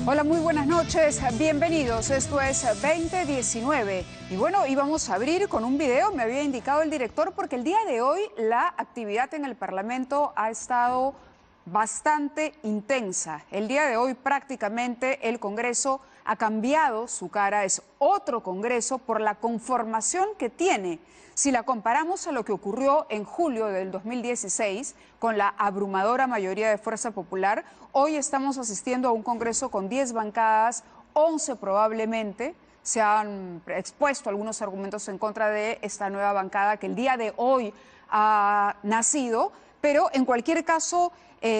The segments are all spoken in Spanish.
Hola, muy buenas noches, bienvenidos, esto es 2019 y bueno, íbamos a abrir con un video, me había indicado el director, porque el día de hoy la actividad en el Parlamento ha estado bastante intensa. El día de hoy prácticamente el Congreso ha cambiado su cara, es otro Congreso por la conformación que tiene. Si la comparamos a lo que ocurrió en julio del 2016 con la abrumadora mayoría de Fuerza Popular, hoy estamos asistiendo a un Congreso con 10 bancadas, 11 probablemente. Se han expuesto algunos argumentos en contra de esta nueva bancada que el día de hoy ha nacido, pero en cualquier caso,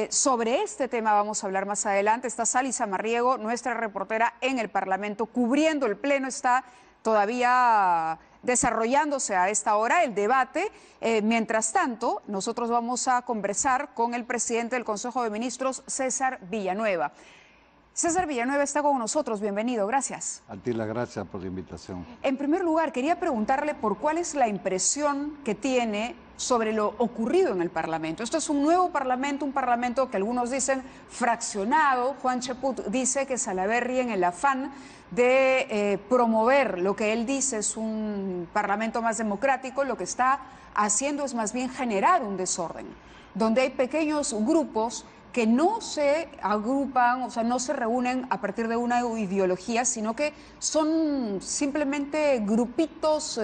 sobre este tema vamos a hablar más adelante. Está Sally Sammarriego, nuestra reportera en el Parlamento, cubriendo el Pleno, está todavía desarrollándose a esta hora el debate. Mientras tanto, nosotros vamos a conversar con el presidente del Consejo de Ministros, César Villanueva. César Villanueva está con nosotros, bienvenido, gracias. A ti las gracias por la invitación. En primer lugar, quería preguntarle por cuál es la impresión que tiene sobre lo ocurrido en el Parlamento. Esto es un nuevo Parlamento, un Parlamento que algunos dicen fraccionado. Juan Cheput dice que Salaverry, en el afán de promover lo que él dice es un Parlamento más democrático, lo que está haciendo es más bien generar un desorden, donde hay pequeños grupos que no se agrupan, o sea, no se reúnen a partir de una ideología, sino que son simplemente grupitos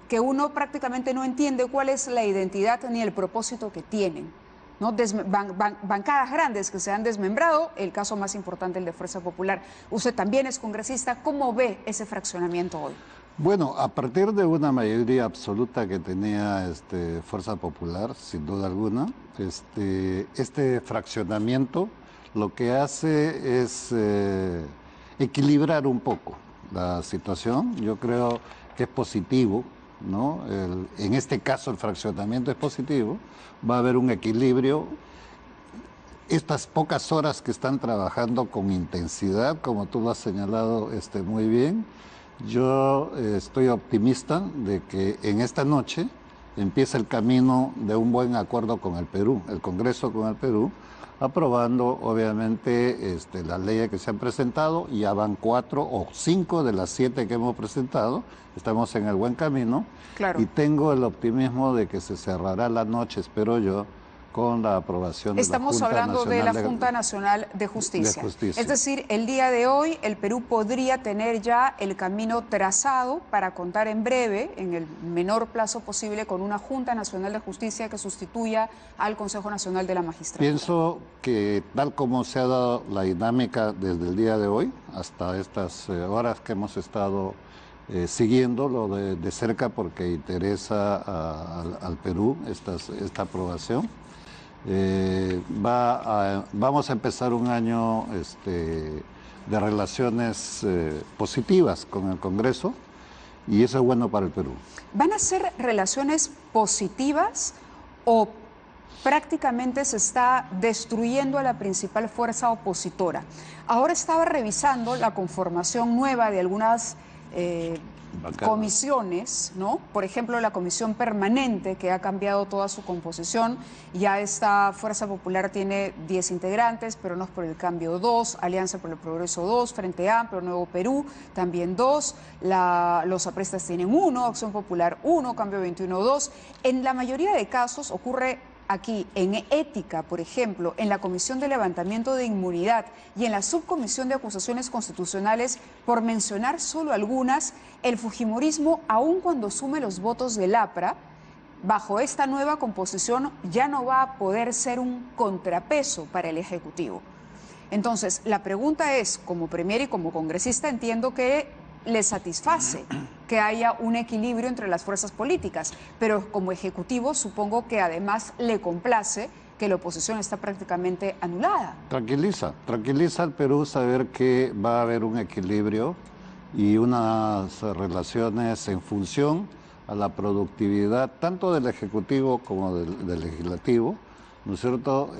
que uno prácticamente no entiende cuál es la identidad ni el propósito que tienen, ¿no? Bancadas grandes que se han desmembrado, el caso más importante, el de Fuerza Popular. Usted también es congresista, ¿cómo ve ese fraccionamiento hoy? Bueno, a partir de una mayoría absoluta que tenía Fuerza Popular, sin duda alguna, este fraccionamiento lo que hace es equilibrar un poco la situación. Yo creo que es positivo, ¿no? En este caso el fraccionamiento es positivo, va a haber un equilibrio. Estas pocas horas que están trabajando con intensidad, como tú lo has señalado muy bien, yo estoy optimista de que en esta noche empieza el camino de un buen acuerdo con el Perú, el Congreso con el Perú, aprobando obviamente las leyes que se han presentado. Ya van 4 o 5 de las 7 que hemos presentado, estamos en el buen camino. Claro. Y tengo el optimismo de que se cerrará la noche, espero yo, con la aprobación de Estamos la Junta hablando de Nacional la Junta Nacional de Justicia. de Justicia. Es decir, el día de hoy el Perú podría tener ya el camino trazado para contar en breve, en el menor plazo posible, con una Junta Nacional de Justicia que sustituya al Consejo Nacional de la Magistratura. Pienso que tal como se ha dado la dinámica desde el día de hoy, hasta estas horas que hemos estado siguiéndolo de cerca porque interesa al Perú esta aprobación, vamos a empezar un año de relaciones positivas con el Congreso, y eso es bueno para el Perú. ¿Van a ser relaciones positivas o prácticamente se está destruyendo a la principal fuerza opositora? Ahora estaba revisando la conformación nueva de algunas comisiones, ¿no? Por ejemplo, la comisión permanente, que ha cambiado toda su composición. Ya esta Fuerza Popular tiene 10 integrantes, pero no es por el cambio 2, Alianza por el Progreso 2, Frente Amplio, Nuevo Perú también 2, los aprestas tienen 1, Acción Popular 1, Cambio 21 2. En la mayoría de casos ocurre aquí, en ética, por ejemplo, en la Comisión de Levantamiento de Inmunidad y en la Subcomisión de Acusaciones Constitucionales, por mencionar solo algunas, el fujimorismo, aun cuando sume los votos del APRA, bajo esta nueva composición ya no va a poder ser un contrapeso para el Ejecutivo. Entonces, la pregunta es, como premier y como congresista, entiendo que le satisface que haya un equilibrio entre las fuerzas políticas, pero como ejecutivo supongo que además le complace que la oposición está prácticamente anulada. Tranquiliza al Perú saber que va a haber un equilibrio y unas relaciones en función a la productividad tanto del Ejecutivo como del Legislativo, ¿no es cierto?,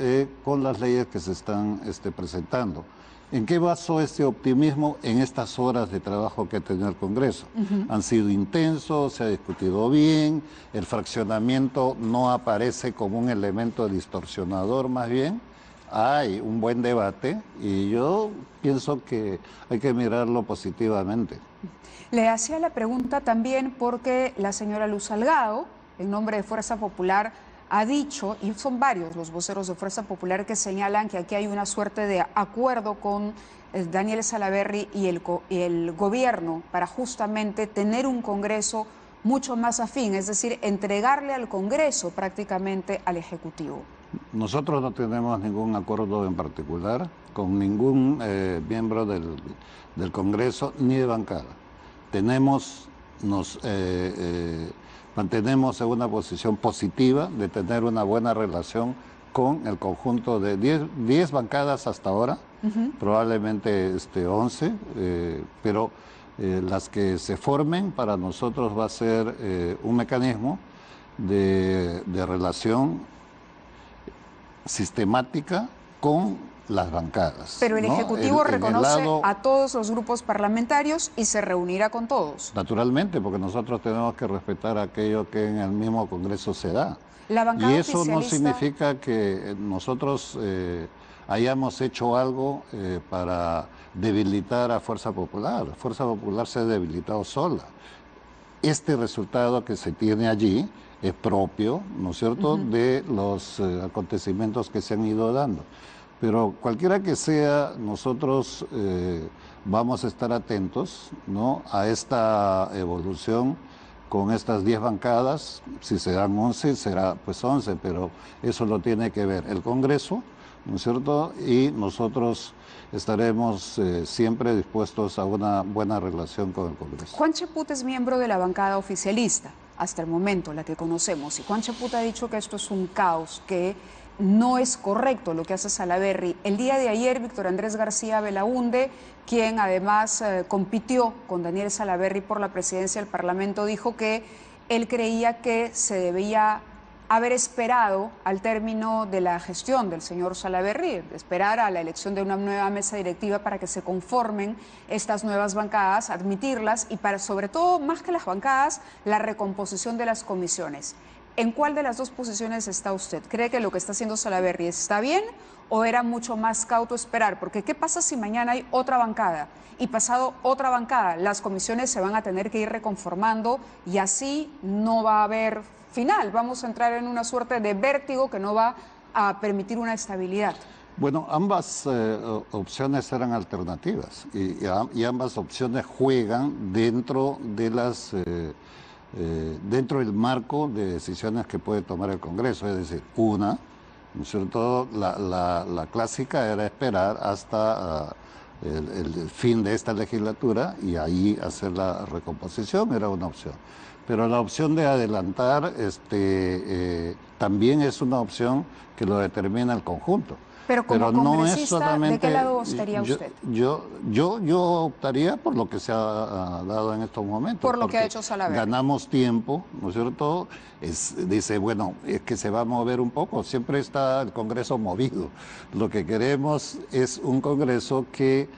con las leyes que se están presentando. ¿En qué basó este optimismo? En estas horas de trabajo que ha tenido el Congreso. Han sido intensos, se ha discutido bien, el fraccionamiento no aparece como un elemento distorsionador, más bien hay un buen debate y yo pienso que hay que mirarlo positivamente. Le hacía la pregunta también porque la señora Luz Salgado, en nombre de Fuerza Popular, ha dicho, y son varios los voceros de Fuerza Popular que señalan que aquí hay una suerte de acuerdo con Daniel Salaverry y el gobierno para justamente tener un Congreso mucho más afín, es decir, entregarle al Congreso prácticamente al Ejecutivo. Nosotros no tenemos ningún acuerdo en particular con ningún miembro del Congreso ni de bancada. Mantenemos en una posición positiva de tener una buena relación con el conjunto de 10 bancadas hasta ahora, probablemente 11, pero las que se formen para nosotros va a ser un mecanismo de relación sistemática con las bancadas. Pero el ¿no? Ejecutivo reconoce lado, a todos los grupos parlamentarios y se reunirá con todos. Naturalmente, porque nosotros tenemos que respetar aquello que en el mismo Congreso se da. La bancada y eso no oficialista... significa que nosotros hayamos hecho algo para debilitar a Fuerza Popular. Fuerza Popular se ha debilitado sola. Este resultado que se tiene allí es propio, ¿no es cierto?, de los acontecimientos que se han ido dando. Pero cualquiera que sea, nosotros vamos a estar atentos, ¿no?, a esta evolución con estas 10 bancadas. Si se dan 11, será pues 11, pero eso lo tiene que ver el Congreso, ¿no es cierto?, y nosotros estaremos siempre dispuestos a una buena relación con el Congreso. Juan Cheput es miembro de la bancada oficialista, hasta el momento, la que conocemos, y Juan Cheput ha dicho que esto es un caos, que no es correcto lo que hace Salaverry. El día de ayer, Víctor Andrés García Belaúnde, quien además compitió con Daniel Salaverry por la presidencia del Parlamento, dijo que él creía que se debía haber esperado al término de la gestión del señor Salaverry, esperar a la elección de una nueva mesa directiva para que se conformen estas nuevas bancadas, admitirlas y para, sobre todo, más que las bancadas, la recomposición de las comisiones. ¿En cuál de las dos posiciones está usted? ¿Cree que lo que está haciendo Salaverry está bien o era mucho más cauto esperar? Porque ¿qué pasa si mañana hay otra bancada y pasado otra bancada? Las comisiones se van a tener que ir reconformando y así no va a haber final. Vamos a entrar en una suerte de vértigo que no va a permitir una estabilidad. Bueno, ambas opciones eran alternativas y ambas opciones juegan dentro de las... dentro del marco de decisiones que puede tomar el Congreso, es decir, una, ¿no es cierto?, la clásica era esperar hasta el fin de esta legislatura y ahí hacer la recomposición, era una opción. Pero la opción de adelantar también es una opción que lo determina el conjunto. Pero como no congresista, es solamente, ¿de qué lado estaría usted? Yo optaría por lo que se ha dado en estos momentos. Por lo que ha hecho Salaverry. Ganamos tiempo, ¿no es cierto? Dice, bueno, es que se va a mover un poco, siempre está el Congreso movido. Lo que queremos es un Congreso que,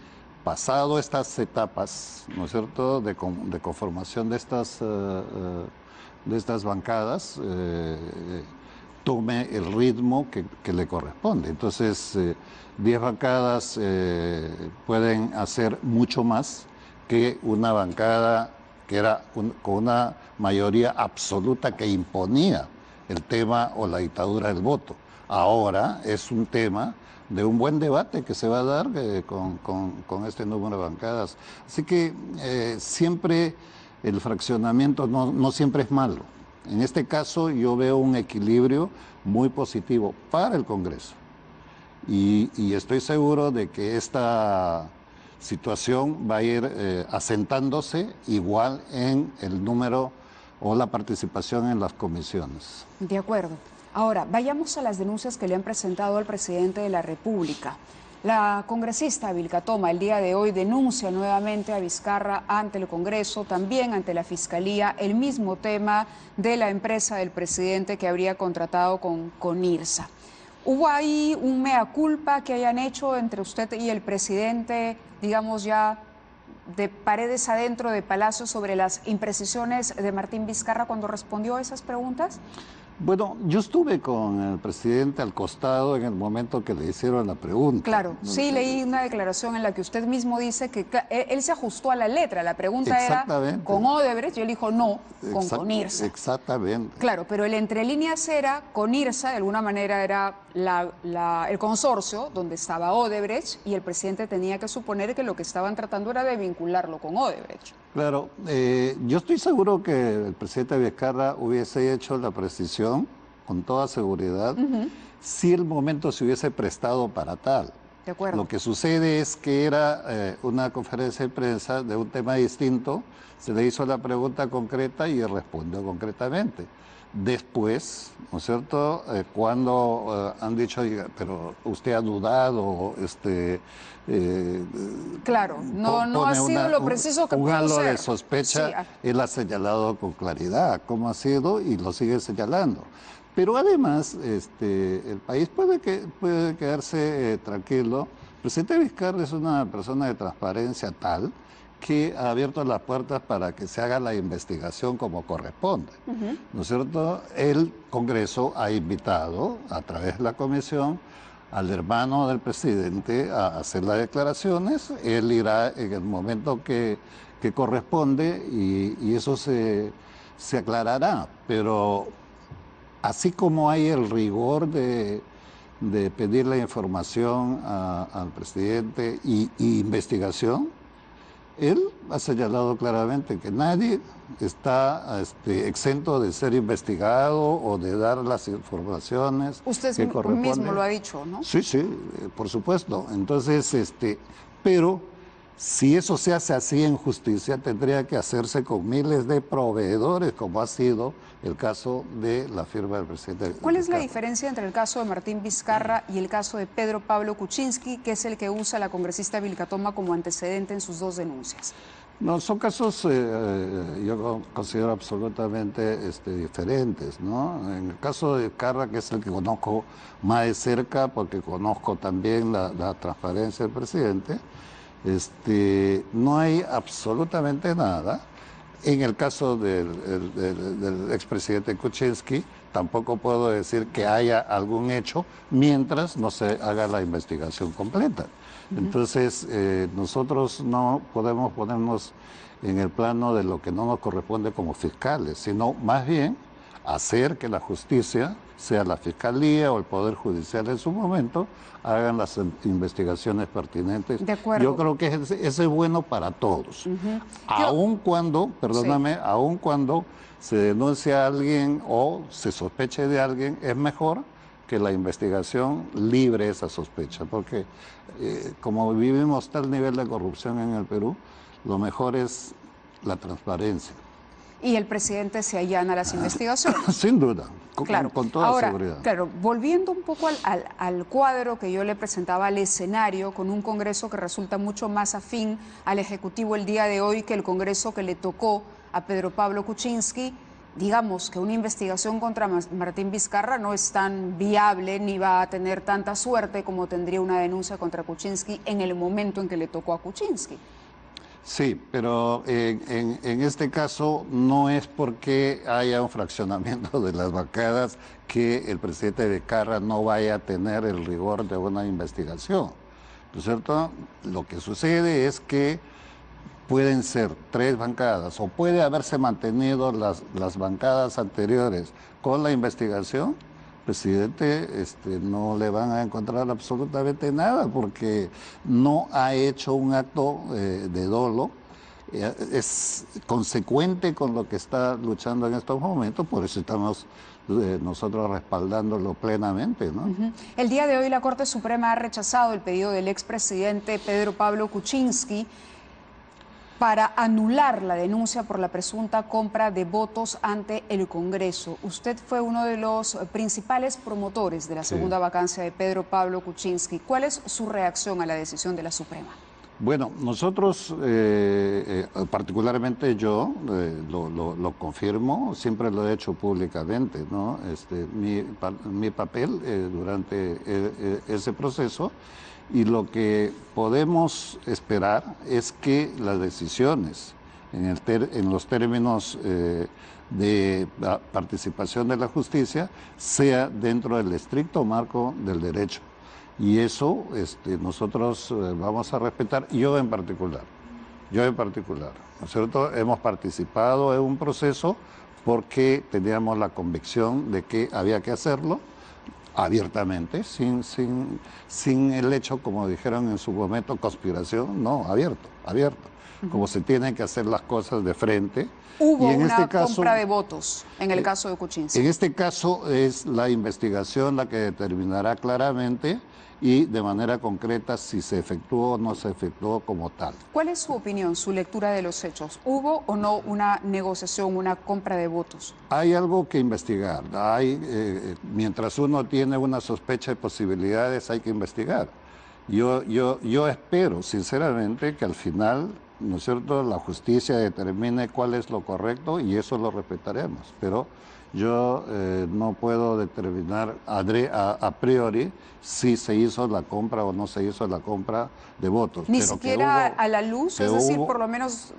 pasado estas etapas, ¿no es cierto?, de conformación de estas bancadas, tome el ritmo que le corresponde. Entonces, 10 bancadas pueden hacer mucho más que una bancada que era con una mayoría absoluta que imponía el tema o la dictadura del voto. Ahora es un tema de un buen debate que se va a dar con este número de bancadas. Así que siempre el fraccionamiento no siempre es malo. En este caso yo veo un equilibrio muy positivo para el Congreso y estoy seguro de que esta situación va a ir asentándose igual en el número o la participación en las comisiones. De acuerdo. Ahora, vayamos a las denuncias que le han presentado al presidente de la República. La congresista Vilca Toma el día de hoy denuncia nuevamente a Vizcarra ante el Congreso, también ante la Fiscalía, el mismo tema de la empresa del presidente que habría contratado con IRSA. ¿Hubo ahí un mea culpa que hayan hecho entre usted y el presidente, digamos ya de paredes adentro de Palacio, sobre las imprecisiones de Martín Vizcarra cuando respondió a esas preguntas? Bueno, yo estuve con el presidente al costado en el momento que le hicieron la pregunta. Claro, sí leí una declaración en la que usted mismo dice que él se ajustó a la letra. La pregunta era Exactamente. con Odebrecht y él dijo no, con IRSA. Exactamente. Claro, pero el entre líneas era con IRSA, de alguna manera era el consorcio donde estaba Odebrecht y el presidente tenía que suponer que lo que estaban tratando era de vincularlo con Odebrecht. Claro, yo estoy seguro que el presidente Vizcarra hubiese hecho la precisión con toda seguridad si el momento se hubiese prestado para tal. De acuerdo. Lo que sucede es que era una conferencia de prensa de un tema distinto, se le hizo la pregunta concreta y él respondió concretamente. Después, ¿no es cierto?, cuando han dicho, pero usted ha dudado, claro, no ha sido lo preciso que un halo pudo de ser. sospecha, Sí. él ha señalado con claridad cómo ha sido y lo sigue señalando. Pero además, el país puede quedarse tranquilo. El presidente Vizcarra es una persona de transparencia tal que ha abierto las puertas para que se haga la investigación como corresponde. ¿No es cierto? El Congreso ha invitado, a través de la comisión, al hermano del presidente a hacer las declaraciones. Él irá en el momento que corresponde y eso se aclarará. Pero así como hay el rigor de pedir la información al presidente y investigación, él ha señalado claramente que nadie está exento de ser investigado o de dar las informaciones Usted que corresponden. mismo lo ha dicho, ¿no? Sí, por supuesto. Entonces, pero si eso se hace así en justicia, tendría que hacerse con miles de proveedores, como ha sido el caso de la firma del presidente. ¿Cuál es la Vizcarra. diferencia entre el caso de Martín Vizcarra y el caso de Pedro Pablo Kuczynski, que es el que usa la congresista Vilcatoma como antecedente en sus dos denuncias? No, son casos, yo considero absolutamente diferentes, ¿no? En el caso de Vizcarra, que es el que conozco más de cerca, porque conozco también la transparencia del presidente, no hay absolutamente nada. En el caso del expresidente Kuczynski, tampoco puedo decir que haya algún hecho mientras no se haga la investigación completa. Entonces, nosotros no podemos ponernos en el plano de lo que no nos corresponde como fiscales, sino más bien hacer que la justicia, sea la Fiscalía o el Poder Judicial en su momento, hagan las investigaciones pertinentes. De acuerdo. Yo creo que ese es bueno para todos. Aun cuando, perdóname, Sí. aun cuando se denuncie a alguien o se sospeche de alguien, es mejor que la investigación libre esa sospecha, porque como vivimos tal nivel de corrupción en el Perú, lo mejor es la transparencia. Y el presidente se allana a las investigaciones. Sin duda, Claro. con toda Ahora, seguridad. claro, volviendo un poco al cuadro que yo le presentaba, al escenario, con un Congreso que resulta mucho más afín al Ejecutivo el día de hoy que el Congreso que le tocó a Pedro Pablo Kuczynski, digamos que una investigación contra Martín Vizcarra no es tan viable ni va a tener tanta suerte como tendría una denuncia contra Kuczynski en el momento en que le tocó a Kuczynski. Sí, pero en este caso no es porque haya un fraccionamiento de las bancadas que el presidente Vizcarra no vaya a tener el rigor de una investigación, ¿no es cierto? Lo que sucede es que pueden ser 3 bancadas o puede haberse mantenido las bancadas anteriores con la investigación. Presidente, no le van a encontrar absolutamente nada porque no ha hecho un acto de dolo, es consecuente con lo que está luchando en estos momentos, por eso estamos nosotros respaldándolo plenamente, ¿no? El día de hoy la Corte Suprema ha rechazado el pedido del expresidente Pedro Pablo Kuczynski para anular la denuncia por la presunta compra de votos ante el Congreso. Usted fue uno de los principales promotores de la segunda vacancia de Pedro Pablo Kuczynski. ¿Cuál es su reacción a la decisión de la Suprema? Bueno, nosotros, particularmente yo, lo confirmo, siempre lo he hecho públicamente, ¿no? Mi papel durante ese proceso, y lo que podemos esperar es que las decisiones en los términos de participación de la justicia, sea dentro del estricto marco del derecho. Y eso nosotros vamos a respetar, yo en particular, ¿no es cierto? Hemos participado en un proceso porque teníamos la convicción de que había que hacerlo abiertamente, sin el hecho, como dijeron en su momento, conspiración, no, abierto, como se tienen que hacer las cosas de frente. Hubo una compra de votos en el caso de Kuczynski. En este caso es la investigación la que determinará claramente y de manera concreta si se efectuó o no se efectuó como tal. ¿Cuál es su opinión, su lectura de los hechos? ¿Hubo o no una negociación, una compra de votos? Hay algo que investigar. Mientras uno tiene una sospecha de posibilidades, hay que investigar. Yo espero, sinceramente, que al final, ¿no es cierto?, la justicia determine cuál es lo correcto y eso lo respetaremos. Pero yo no puedo determinar a priori si se hizo la compra o no se hizo la compra de votos. Ni siquiera a la luz, es decir, por lo menos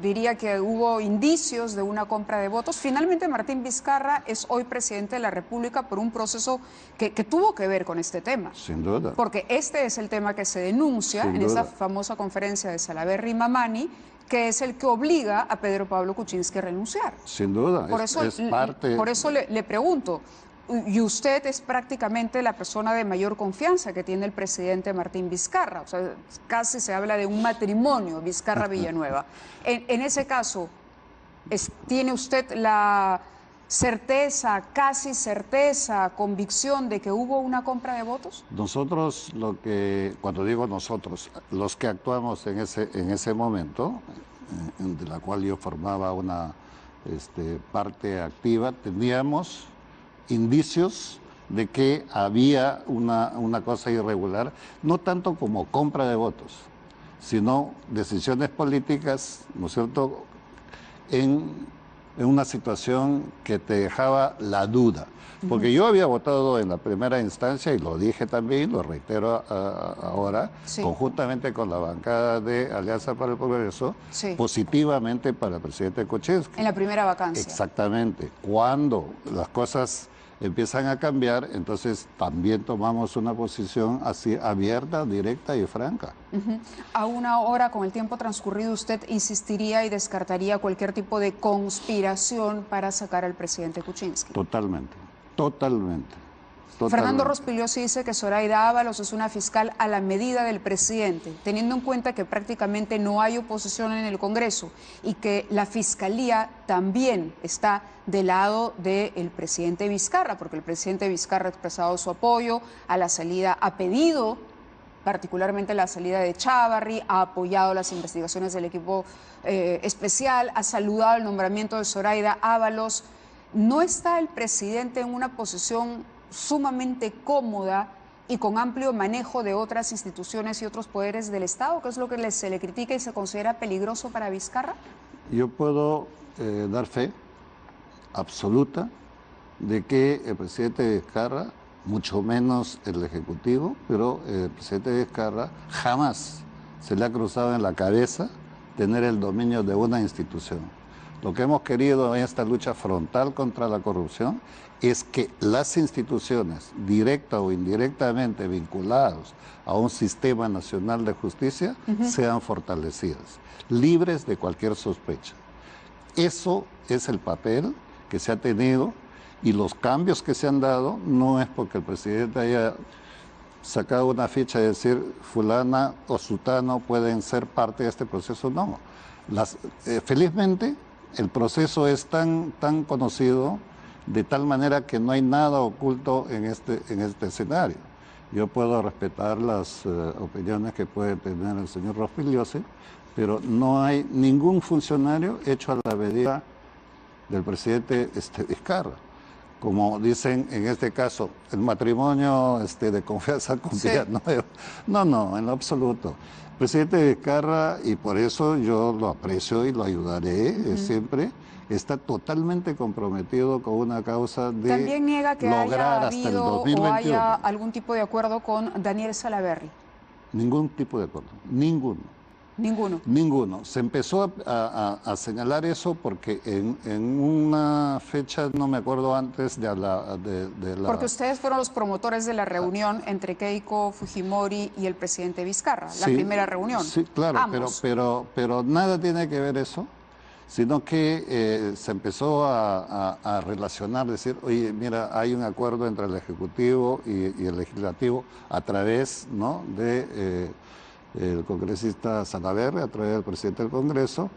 diría que hubo indicios de una compra de votos. Finalmente, Martín Vizcarra es hoy presidente de la República por un proceso que tuvo que ver con este tema. Sin duda. Porque este es el tema que se denuncia en esa famosa conferencia de Salaverry y Mamani, que es el que obliga a Pedro Pablo Kuczynski a renunciar. Sin duda, por eso le pregunto, y usted es prácticamente la persona de mayor confianza que tiene el presidente Martín Vizcarra, o sea, casi se habla de un matrimonio Vizcarra-Villanueva. En ese caso, ¿tiene usted la certeza, casi certeza, convicción de que hubo una compra de votos? Nosotros, cuando digo nosotros, los que actuamos en ese momento, de la cual yo formaba una parte activa, teníamos indicios de que había una cosa irregular, no tanto como compra de votos, sino decisiones políticas, ¿no es cierto?, en una situación que te dejaba la duda. Porque yo había votado en la primera instancia, y lo dije también, lo reitero ahora, conjuntamente con la bancada de Alianza para el Progreso, positivamente para el presidente Kuczynski. En la primera vacancia. Exactamente. Cuando las cosas empiezan a cambiar, entonces también tomamos una posición así abierta, directa y franca. A una hora, con el tiempo transcurrido, ¿usted insistiría y descartaría cualquier tipo de conspiración para sacar al presidente Kuczynski? Totalmente. Fernando Rospigliosi dice que Zoraida Ábalos es una fiscal a la medida del presidente, teniendo en cuenta que prácticamente no hay oposición en el Congreso y que la Fiscalía también está del lado del presidente Vizcarra, porque el presidente Vizcarra ha expresado su apoyo a la salida, ha pedido particularmente la salida de Chávarri, ha apoyado las investigaciones del equipo especial, ha saludado el nombramiento de Zoraida Ábalos. ¿No está el presidente en una posición sumamente cómoda y con amplio manejo de otras instituciones y otros poderes del Estado, que es lo que se le critica y se considera peligroso para Vizcarra? Yo puedo dar fe absoluta de que el presidente Vizcarra, mucho menos el Ejecutivo, pero el presidente Vizcarra jamás se le ha cruzado en la cabeza tener el dominio de una institución. Lo que hemos querido en esta lucha frontal contra la corrupción es que las instituciones, directa o indirectamente vinculadas a un sistema nacional de justicia, sean fortalecidas, libres de cualquier sospecha. Eso es el papel que se ha tenido, y los cambios que se han dado no es porque el presidente haya sacado una ficha de decir fulana o sutano pueden ser parte de este proceso, no. Felizmente el proceso es tan conocido, de tal manera que no hay nada oculto en este escenario. Yo puedo respetar las opiniones que puede tener el señor Rospigliosi, pero no hay ningún funcionario hecho a la medida del presidente Vizcarra. Como dicen en este caso, el matrimonio de confianza con Villanueva. No, en lo absoluto. El presidente Vizcarra, y por eso yo lo aprecio y lo ayudaré siempre, está totalmente comprometido con una causa de ¿También niega que lograr haya hasta el habido 2021. o haya algún tipo de acuerdo con Daniel Salaverry? Ningún tipo de acuerdo, ninguno. Ninguno. Ninguno. Se empezó a señalar eso porque en una fecha, no me acuerdo antes de la... Porque ustedes fueron los promotores de la reunión entre Keiko Fujimori y el presidente Vizcarra, la primera reunión. Sí, claro, Ambos. pero nada tiene que ver eso, sino que se empezó a relacionar, decir, oye, mira, hay un acuerdo entre el Ejecutivo y el Legislativo a través, ¿no?, de el congresista Salaverry, a través del presidente del Congreso,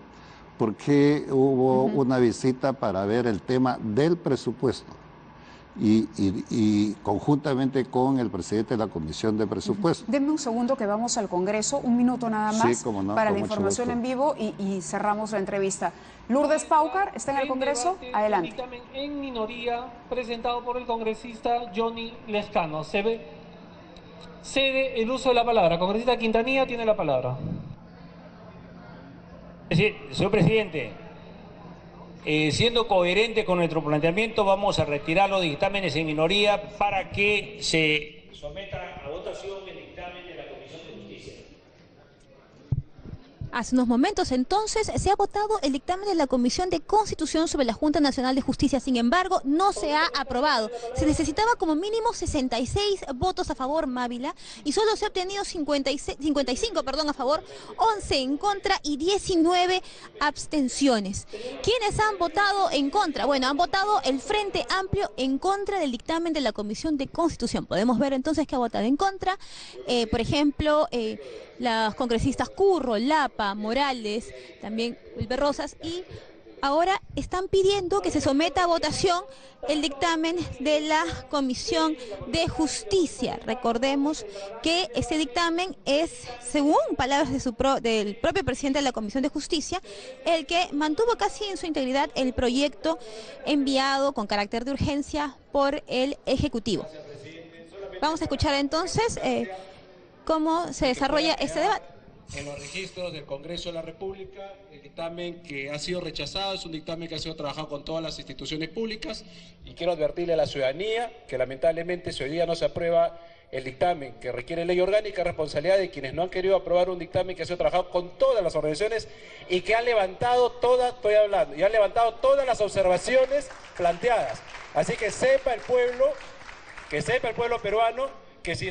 porque hubo una visita para ver el tema del presupuesto y conjuntamente con el presidente de la Comisión de Presupuesto. Denme un segundo que vamos al Congreso, un minuto nada más, Sí, cómo no, para con la mucho información gusto. en vivo y cerramos la entrevista. Lourdes Paucar está en el Congreso, adelante. Dictamen en minoría presentado por el congresista Johnny Lescano. Cede el uso de la palabra. Congresista Quintanilla tiene la palabra. Señor presidente, siendo coherente con nuestro planteamiento, vamos a retirar los dictámenes en minoría para que se someta a votación el dictamen de la Comisión de Justicia. Hace unos momentos entonces se ha votado el dictamen de la Comisión de Constitución sobre la Junta Nacional de Justicia. Sin embargo, no se ha aprobado. Se necesitaba como mínimo 66 votos a favor, Mávila, y solo se ha obtenido 55 a favor, 11 en contra y 19 abstenciones. ¿Quiénes han votado en contra? Bueno, han votado el Frente Amplio en contra del dictamen de la Comisión de Constitución. Podemos ver entonces que ha votado en contra, por ejemplo, las congresistas Curro, Lapa, Morales, también Wilber Rosas, y ahora están pidiendo que se someta a votación el dictamen de la Comisión de Justicia. Recordemos que este dictamen es, según palabras del propio presidente de la Comisión de Justicia, el que mantuvo casi en su integridad el proyecto enviado con carácter de urgencia por el Ejecutivo. Vamos a escuchar entonces cómo se desarrolla este debate. En los registros del Congreso de la República, el dictamen que ha sido rechazado es un dictamen que ha sido trabajado con todas las instituciones públicas, y quiero advertirle a la ciudadanía que lamentablemente si hoy día no se aprueba el dictamen que requiere ley orgánica, es responsabilidad de quienes no han querido aprobar un dictamen que ha sido trabajado con todas las organizaciones y que han levantado todas las observaciones planteadas. Así que sepa el pueblo peruano que si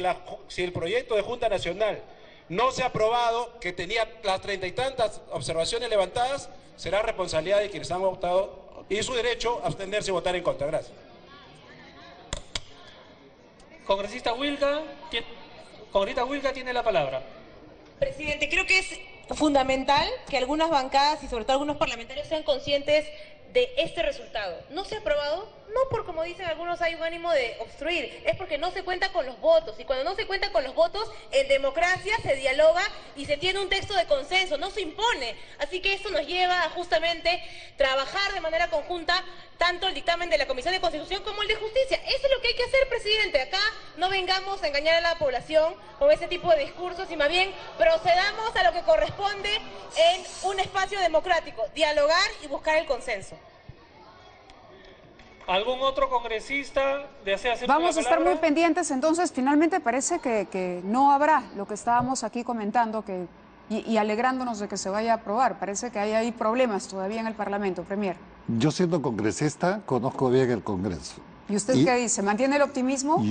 el proyecto de Junta Nacional no se ha aprobado, que tenía las 30 y tantas observaciones levantadas, será responsabilidad de quienes han votado y su derecho a abstenerse y votar en contra. Gracias. Congresista Wilka tiene la palabra. Presidente, creo que es fundamental que algunas bancadas y sobre todo algunos parlamentarios sean conscientes de este resultado. No se ha aprobado, no por, como dicen algunos, hay un ánimo de obstruir, es porque no se cuenta con los votos, y cuando no se cuenta con los votos, en democracia se dialoga y se tiene un texto de consenso, no se impone. Así que esto nos lleva a justamente trabajar de manera conjunta tanto el dictamen de la Comisión de Constitución como el de Justicia. Eso es lo que hay que hacer, presidente. Acá no vengamos a engañar a la población con ese tipo de discursos y más bien procedamos a lo que corresponde en un espacio democrático, dialogar y buscar el consenso. ¿Algún otro congresista desea hacer Vamos a estar muy pendientes, entonces finalmente parece que no habrá lo que estábamos aquí comentando y alegrándonos de que se vaya a aprobar. Parece que hay ahí problemas todavía en el Parlamento, Premier. Yo siendo congresista conozco bien el Congreso. ¿Y usted qué dice? ¿Mantiene el optimismo?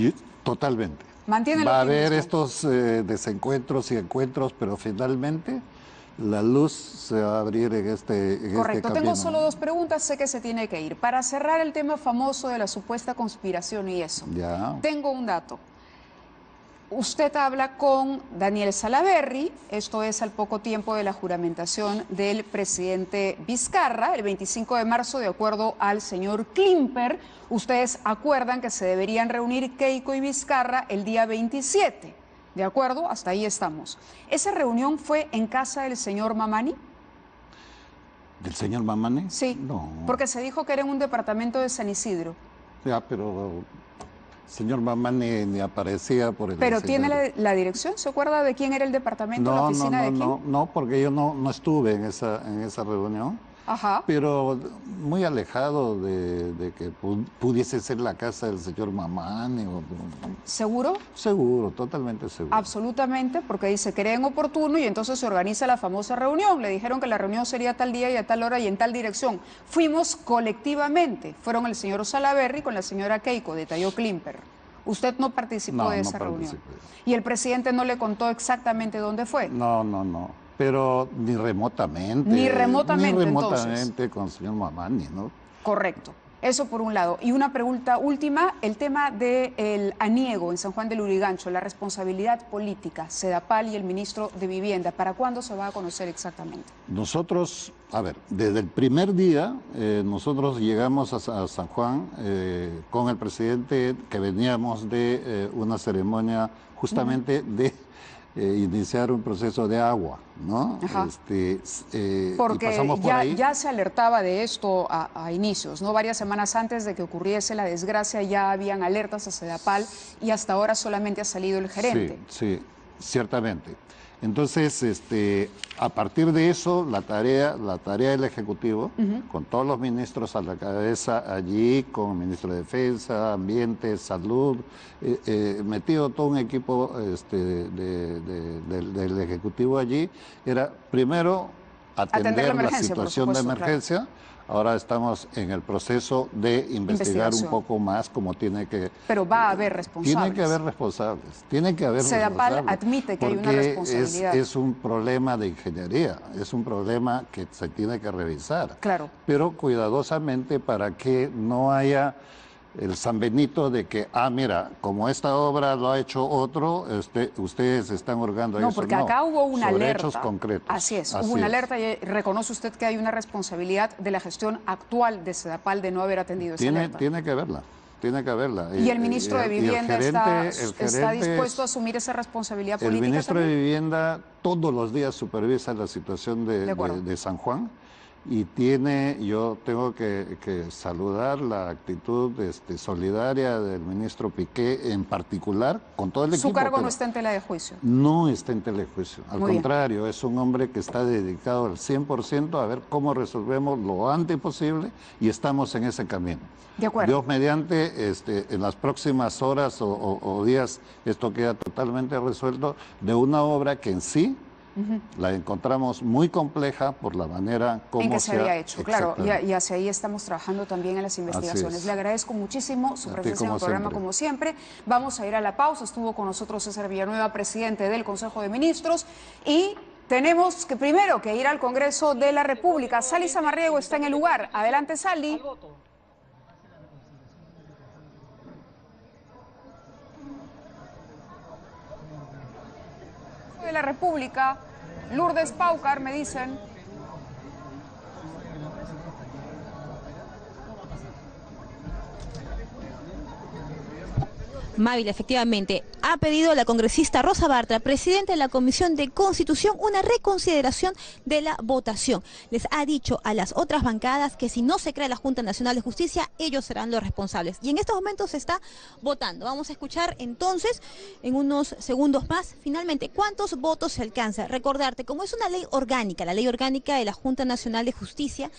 Totalmente. ¿Mantiene el Va a optimismo? haber estos desencuentros y encuentros, pero finalmente la luz se va a abrir en este Correcto. camino. Tengo solo dos preguntas, sé que se tiene que ir. Para cerrar el tema famoso de la supuesta conspiración y eso, Ya. tengo un dato. Usted habla con Daniel Salaverry, esto es al poco tiempo de la juramentación del presidente Vizcarra, el 25 de marzo, de acuerdo al señor Klimper. Ustedes acuerdan que se deberían reunir Keiko y Vizcarra el día 27. ¿De acuerdo? Hasta ahí estamos. ¿Esa reunión fue en casa del señor Mamani? ¿Del señor Mamani? Sí, No. porque se dijo que era en un departamento de San Isidro. Ya, pero señor Mamani ni aparecía por el ¿Pero vecindario. tiene la dirección? ¿Se acuerda de quién era el departamento, la oficina de quién? No, porque yo no estuve en esa reunión. Ajá. pero muy alejado de que pudiese ser la casa del señor Mamani. ¿Seguro? Seguro, totalmente seguro. Absolutamente, porque dice, creen oportuno y entonces se organiza la famosa reunión. Le dijeron que la reunión sería tal día y a tal hora y en tal dirección. Fuimos colectivamente. Fueron el señor Salaverry con la señora Keiko, detalló Klimper. Usted no participó de esa reunión. ¿Y el presidente no le contó exactamente dónde fue? No. Pero ni remotamente. Ni remotamente, Ni remotamente entonces. con el señor Mamani, ¿no? Correcto. Eso por un lado. Y una pregunta última, el tema del aniego en San Juan del Lurigancho, la responsabilidad política, Sedapal y el ministro de Vivienda, ¿para cuándo se va a conocer exactamente? Nosotros, a ver, desde el primer día, nosotros llegamos a San Juan con el presidente que veníamos de una ceremonia justamente de iniciar un proceso de agua, ¿no? Porque y pasamos por ahí. Ya se alertaba de esto a inicios, ¿no? Varias semanas antes de que ocurriese la desgracia ya habían alertas a Sedapal y hasta ahora solamente ha salido el gerente. Sí, ciertamente. Entonces, a partir de eso, la tarea del Ejecutivo, con todos los ministros a la cabeza allí, con el ministro de Defensa, Ambiente, Salud, metido todo un equipo del Ejecutivo allí, era primero atender la situación de emergencia. Claro. Ahora estamos en el proceso de investigar un poco más cómo tiene que... Pero va a haber responsables. Tiene que haber responsables, tiene que haber Sedapal responsables. admite que hay una responsabilidad. Es un problema de ingeniería, es un problema que se tiene que revisar. Claro. Pero cuidadosamente para que no haya el San Benito de que, mira, como esta obra lo ha hecho otro, ustedes están hurgando eso. No, porque acá hubo una alerta. Hechos concretos. Así es, hubo una alerta y reconoce usted que hay una responsabilidad de la gestión actual de Sedapal de no haber atendido esa alerta. Tiene que verla. ¿Y el ministro de Vivienda está dispuesto a asumir esa responsabilidad política? El ministro también? de Vivienda todos los días supervisa la situación de San Juan. Y yo tengo que saludar la actitud solidaria del ministro Piqué en particular, con todo el equipo. ¿Su cargo no está en tela de juicio? No está en tela de juicio, al contrario, es un hombre que está dedicado al 100% a ver cómo resolvemos lo antes posible y estamos en ese camino. De acuerdo. Dios mediante, en las próximas horas o días esto queda totalmente resuelto de una obra que en sí la encontramos muy compleja por la manera como en que se había hecho, claro, y hacia ahí estamos trabajando también en las investigaciones. Le agradezco muchísimo su presencia en el programa como siempre. Vamos a ir a la pausa. Estuvo con nosotros César Villanueva, presidente del Consejo de Ministros, y tenemos que primero que ir al Congreso de la República. Sally Zamarriego está en el lugar. Adelante, Sally. De la República, Lourdes Paucar, me dicen. Mávila, efectivamente, ha pedido a la congresista Rosa Bartra, presidenta de la Comisión de Constitución, una reconsideración de la votación. Les ha dicho a las otras bancadas que si no se crea la Junta Nacional de Justicia, ellos serán los responsables. Y en estos momentos se está votando. Vamos a escuchar entonces, en unos segundos más, finalmente, cuántos votos se alcanza. Recordarte, como es una ley orgánica, la ley orgánica de la Junta Nacional de Justicia,